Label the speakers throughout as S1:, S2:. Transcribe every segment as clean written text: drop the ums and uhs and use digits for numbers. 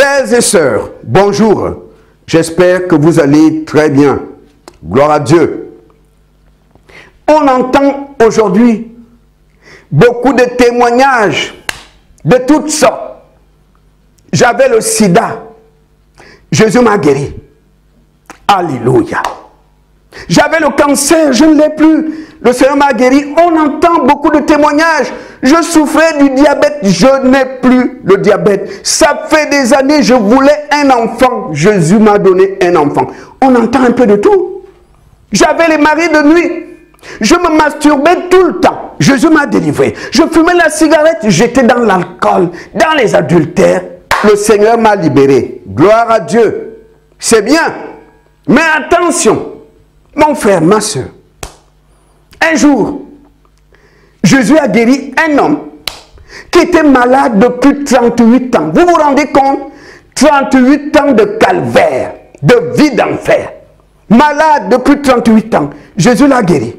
S1: Frères et sœurs, bonjour. J'espère que vous allez très bien. Gloire à Dieu. On entend aujourd'hui beaucoup de témoignages de toutes sortes. J'avais le sida. Jésus m'a guéri. Alléluia. J'avais le cancer, je ne l'ai plus. Le Seigneur m'a guéri. On entend beaucoup de témoignages. Je souffrais du diabète, je n'ai plus le diabète. Ça fait des années, je voulais un enfant. Jésus m'a donné un enfant. On entend un peu de tout. J'avais les maris de nuit. Je me masturbais tout le temps. Jésus m'a délivré. Je fumais la cigarette, j'étais dans l'alcool, dans les adultères. Le Seigneur m'a libéré. Gloire à Dieu. C'est bien. Mais attention, mon frère, ma soeur. Un jour, Jésus a guéri un homme qui était malade depuis 38 ans. Vous vous rendez compte? 38 ans de calvaire, de vie d'enfer. Malade depuis 38 ans. Jésus l'a guéri.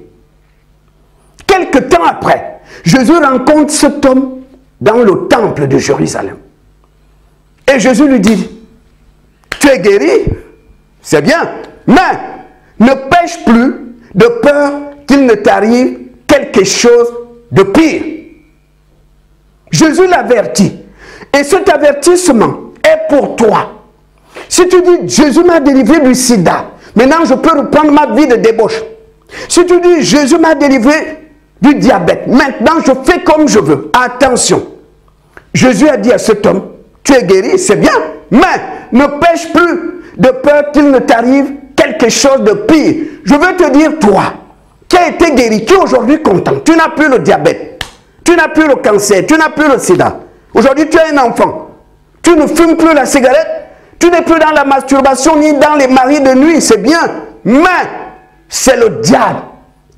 S1: Quelque temps après, Jésus rencontre cet homme dans le temple de Jérusalem. Et Jésus lui dit, tu es guéri, c'est bien, mais ne pêche plus de peur qu'il ne t'arrive quelque chose de pire. Jésus l'avertit. Et cet avertissement est pour toi. Si tu dis, Jésus m'a délivré du sida, maintenant je peux reprendre ma vie de débauche. Si tu dis, Jésus m'a délivré du diabète, maintenant je fais comme je veux. Attention. Jésus a dit à cet homme, tu es guéri, c'est bien, mais ne pêche plus de peur qu'il ne t'arrive quelque chose de pire. Je veux te dire, toi, qui as été guéri, qui est aujourd'hui content, tu n'as plus le diabète, tu n'as plus le cancer, tu n'as plus le sida. Aujourd'hui, tu es un enfant. Tu ne fumes plus la cigarette, tu n'es plus dans la masturbation ni dans les maris de nuit, c'est bien. Mais c'est le diable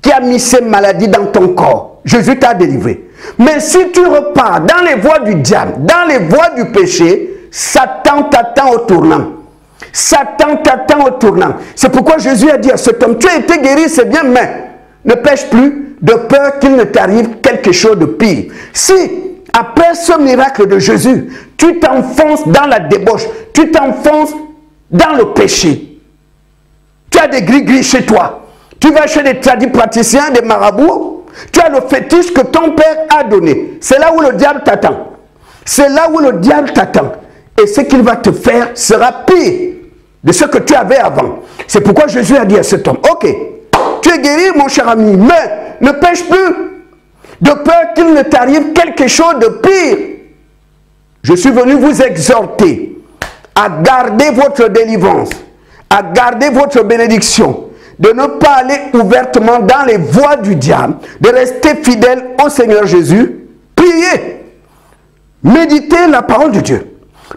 S1: qui a mis ces maladies dans ton corps. Jésus t'a délivré. Mais si tu repars dans les voies du diable, dans les voies du péché, Satan t'attend au tournant. Satan t'attend au tournant. C'est pourquoi Jésus a dit à cet homme, tu as été guéri, c'est bien, mais ne pêche plus de peur qu'il ne t'arrive quelque chose de pire. Si, après ce miracle de Jésus, tu t'enfonces dans la débauche, tu t'enfonces dans le péché, tu as des gris-gris chez toi, tu vas chez des tradipraticiens, des marabouts, tu as le fétiche que ton père a donné. C'est là où le diable t'attend. C'est là où le diable t'attend. Et ce qu'il va te faire sera pire de ce que tu avais avant. C'est pourquoi Jésus a dit à cet homme, ok, tu es guéri mon cher ami, mais ne pêche plus de peur qu'il ne t'arrive quelque chose de pire. Je suis venu vous exhorter à garder votre délivrance, à garder votre bénédiction, de ne pas aller ouvertement dans les voies du diable, de rester fidèle au Seigneur Jésus, priez, méditez la parole de Dieu.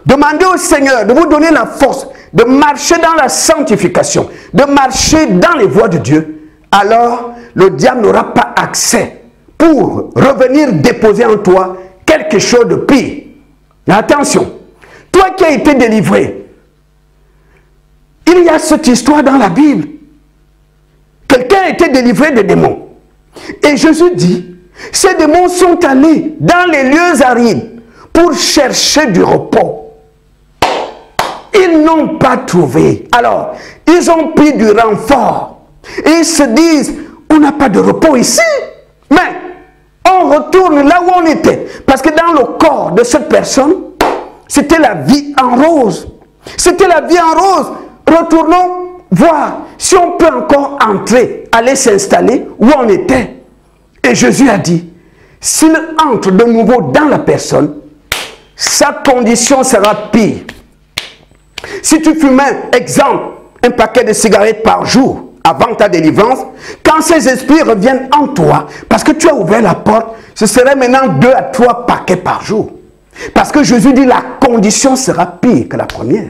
S1: Demandez au Seigneur de vous donner la force de marcher dans la sanctification, de marcher dans les voies de Dieu. Alors, le diable n'aura pas accès pour revenir déposer en toi quelque chose de pire. Mais attention, toi qui as été délivré, il y a cette histoire dans la Bible. Quelqu'un a été délivré des démons. Et Jésus dit, ces démons sont allés dans les lieux arides pour chercher du repos. Ils n'ont pas trouvé. Alors, ils ont pris du renfort. Et ils se disent, on n'a pas de repos ici. Mais, on retourne là où on était. Parce que dans le corps de cette personne, c'était la vie en rose. C'était la vie en rose. Retournons voir si on peut encore entrer, aller s'installer où on était. Et Jésus a dit, s'il entre de nouveau dans la personne, sa condition sera pire. Si tu fumais, exemple, un paquet de cigarettes par jour avant ta délivrance, quand ces esprits reviennent en toi, parce que tu as ouvert la porte, ce serait maintenant 2 à 3 paquets par jour. Parce que Jésus dit, la condition sera pire que la première.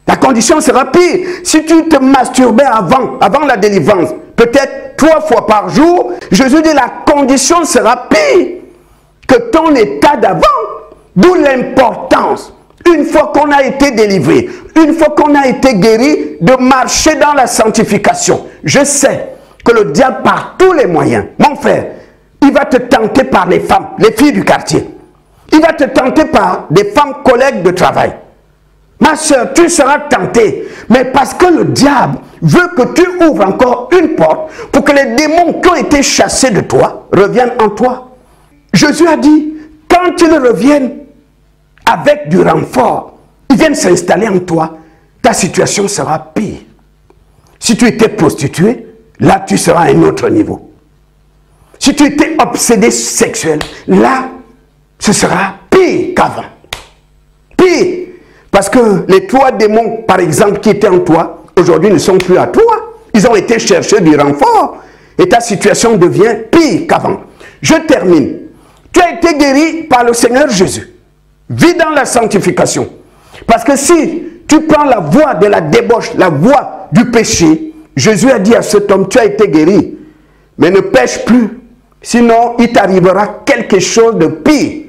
S1: La condition sera pire. Si tu te masturbais avant la délivrance, peut-être 3 fois par jour, Jésus dit la condition sera pire que ton état d'avant. D'où l'importance, une fois qu'on a été délivré, une fois qu'on a été guéri, de marcher dans la sanctification. Je sais que le diable, par tous les moyens, mon frère, il va te tenter par les femmes, les filles du quartier. Il va te tenter par des femmes collègues de travail. ma soeur, tu seras tenté. Mais parce que le diable veut que tu ouvres encore une porte pour que les démons qui ont été chassés de toi reviennent en toi. Jésus a dit, quand ils reviennent avec du renfort, ils viennent s'installer en toi, ta situation sera pire. Si tu étais prostituée, là tu seras à un autre niveau. Si tu étais obsédé sexuel, là, ce sera pire qu'avant. Pire. Parce que les 3 démons, par exemple, qui étaient en toi, aujourd'hui ne sont plus à toi. Ils ont été chercher du renfort. Et ta situation devient pire qu'avant. Je termine. Tu as été guéri par le Seigneur Jésus. Vis dans la sanctification. Parce que si tu prends la voie de la débauche, la voie du péché, Jésus a dit à cet homme, tu as été guéri, mais ne pêche plus. Sinon, il t'arrivera quelque chose de pire.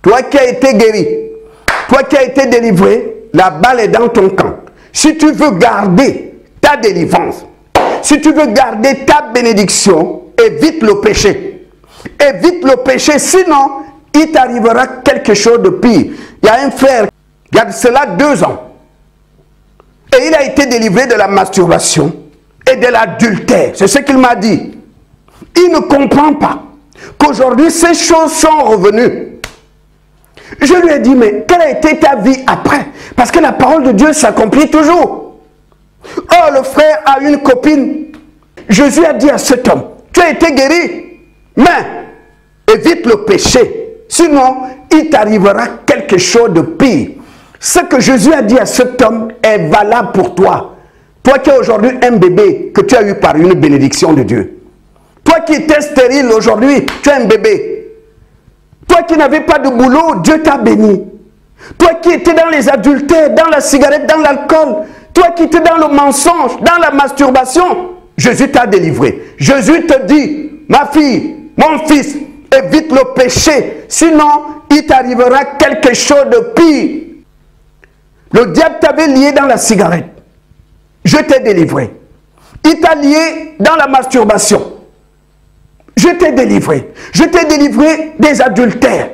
S1: Toi qui as été guéri, toi qui as été délivré, la balle est dans ton camp. Si tu veux garder ta délivrance, si tu veux garder ta bénédiction, évite le péché. Évite le péché, sinon, il t'arrivera quelque chose de pire. Il y a un frère, il y a de cela 2 ans, et il a été délivré de la masturbation et de l'adultère. C'est ce qu'il m'a dit. Il ne comprend pas qu'aujourd'hui, ces choses sont revenues. Je lui ai dit, mais quelle a été ta vie après? Parce que la parole de Dieu s'accomplit toujours. Oh, le frère a une copine. Jésus a dit à cet homme, tu as été guéri, mais évite le péché. Sinon, il t'arrivera quelque chose de pire. Ce que Jésus a dit à cet homme est valable pour toi. Toi qui as aujourd'hui un bébé que tu as eu par une bénédiction de Dieu. Toi qui étais stérile aujourd'hui, tu as un bébé. Toi qui n'avais pas de boulot, Dieu t'a béni. Toi qui étais dans les adultères, dans la cigarette, dans l'alcool. Toi qui étais dans le mensonge, dans la masturbation. Jésus t'a délivré. Jésus te dit, ma fille, mon fils, évite le péché. Sinon, il t'arrivera quelque chose de pire. Le diable t'avait lié dans la cigarette. Je t'ai délivré. Il t'a lié dans la masturbation. Je t'ai délivré. Je t'ai délivré des adultères.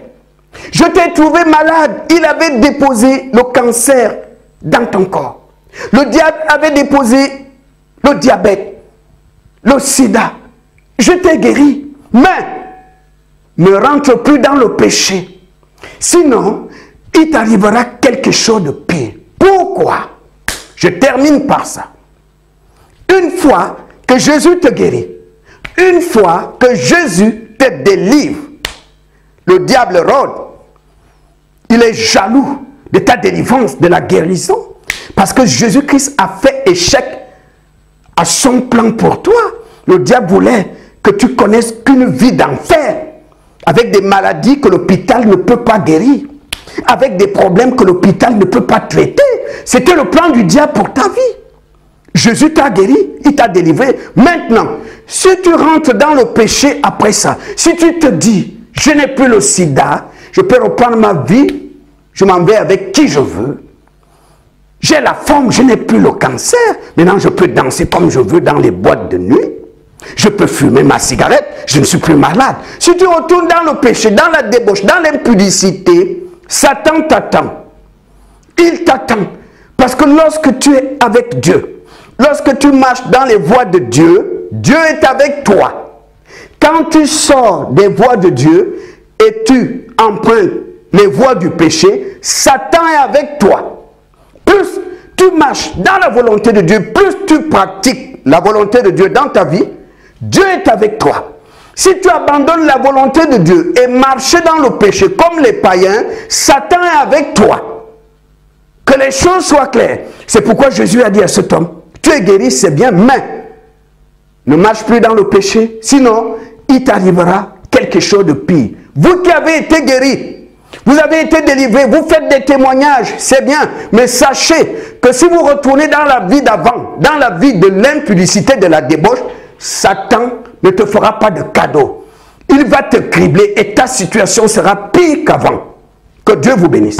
S1: Je t'ai trouvé malade. Il avait déposé le cancer dans ton corps. Le diable avait déposé le diabète, le sida. Je t'ai guéri. Mais ne rentre plus dans le péché. Sinon, il t'arrivera quelque chose de pire. Pourquoi? Je termine par ça. Une fois que Jésus te guérit, une fois que Jésus te délivre, le diable rôde. Il est jaloux de ta délivrance, de la guérison. Parce que Jésus-Christ a fait échec à son plan pour toi. Le diable voulait que tu connaisses qu'une vie d'enfer, avec des maladies que l'hôpital ne peut pas guérir, avec des problèmes que l'hôpital ne peut pas traiter. C'était le plan du diable pour ta vie. Jésus t'a guéri, il t'a délivré. Maintenant, si tu rentres dans le péché après ça, si tu te dis, je n'ai plus le sida, je peux reprendre ma vie, je m'en vais avec qui je veux. J'ai la forme, je n'ai plus le cancer. Maintenant, je peux danser comme je veux dans les boîtes de nuit. Je peux fumer ma cigarette, je ne suis plus malade. Si tu retournes dans le péché, dans la débauche, dans l'impudicité, Satan t'attend. Il t'attend. Parce que lorsque tu es avec Dieu, lorsque tu marches dans les voies de Dieu, Dieu est avec toi. Quand tu sors des voies de Dieu et tu empruntes les voies du péché, Satan est avec toi. Plus tu marches dans la volonté de Dieu, plus tu pratiques la volonté de Dieu dans ta vie, Dieu est avec toi. Si tu abandonnes la volonté de Dieu et marches dans le péché comme les païens, Satan est avec toi. Que les choses soient claires. C'est pourquoi Jésus a dit à cet homme, tu es guéri, c'est bien, mais ne marche plus dans le péché, sinon il t'arrivera quelque chose de pire. Vous qui avez été guéris, vous avez été délivrés, vous faites des témoignages, c'est bien, mais sachez que si vous retournez dans la vie d'avant, dans la vie de l'impudicité, de la débauche, Satan ne te fera pas de cadeau. Il va te cribler et ta situation sera pire qu'avant. Que Dieu vous bénisse.